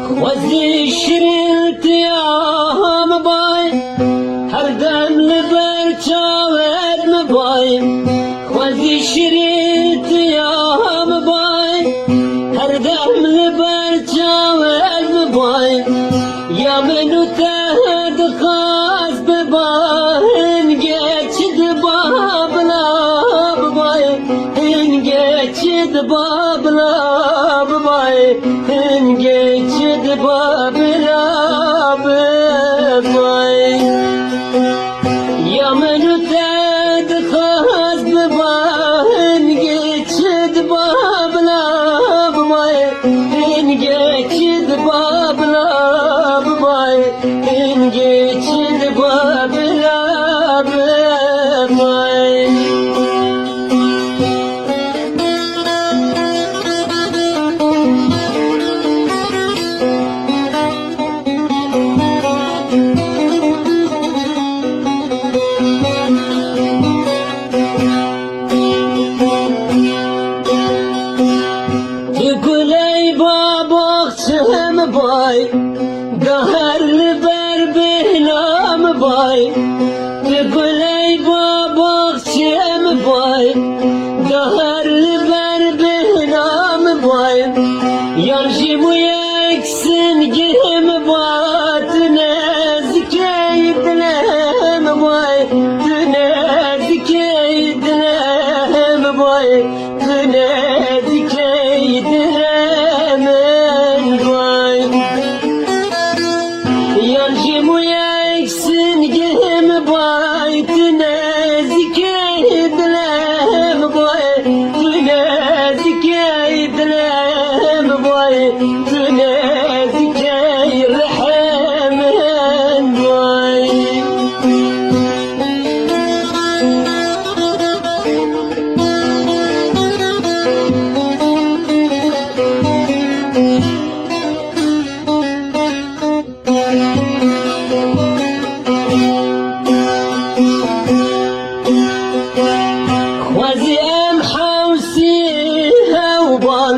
خوزی شیرین تیام بای هر دم لبر چاود مبای خوزی شیرین تیام بای هر دم لبر چاود مبای یا منو تهد خاص بباین geçid babla ببای geçid babla ببای geçid babla ببای یا منو تهد خاص بباین geçid babla ببای geçid babla ببای geçid babla ببای Güley babakçım bay Gaherli ber behnam bay Güley babakçım bay Gaherli ber behnam bay Yarjımı eksin gim bat Nezikeydlem bay Nezikeydlem bay Nezikeydlem bay Yancımı eksin gim bay Nezikeydlem bay Nezikeydlem bay Nezikeydlem bay خوزی ام حوسی هوبان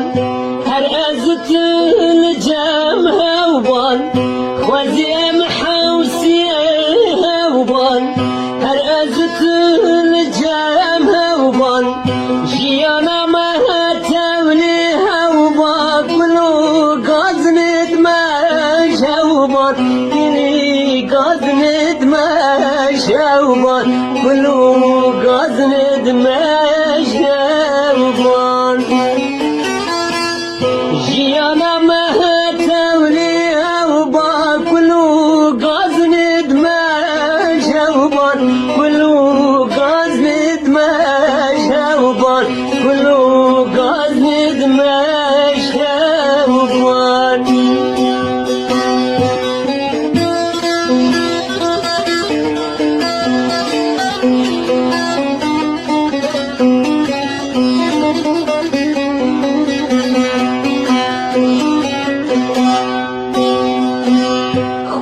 هر ازت الجام هوبان خوزی ام حوسی هوبان هر ازت الجام هوبان جیانا ما تولي هوبان كلو قازنت ما هوبان كلي قازنت ما هوبان كلو قازنت ما هوبان جيانا ما تولي هوبان كلو قازنت ما هوبان كلو قازنت ما هوبان كلو قازنت ما هوبان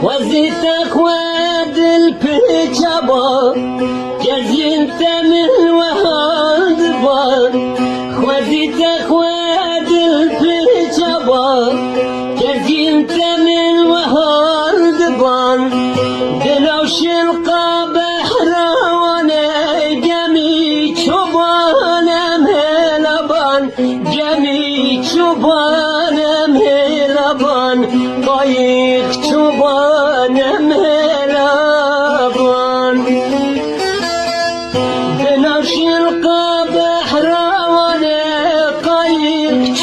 خوزي تخواد البجابا جزينت من وهاد بار خوزي تخواد البجابا جزينت من وهاد بار دلوش القبحر وانا جمي شبانم هلبان جمي شبانم هلبان قايق شبانم هلبان دلوش القبحر وانا قايق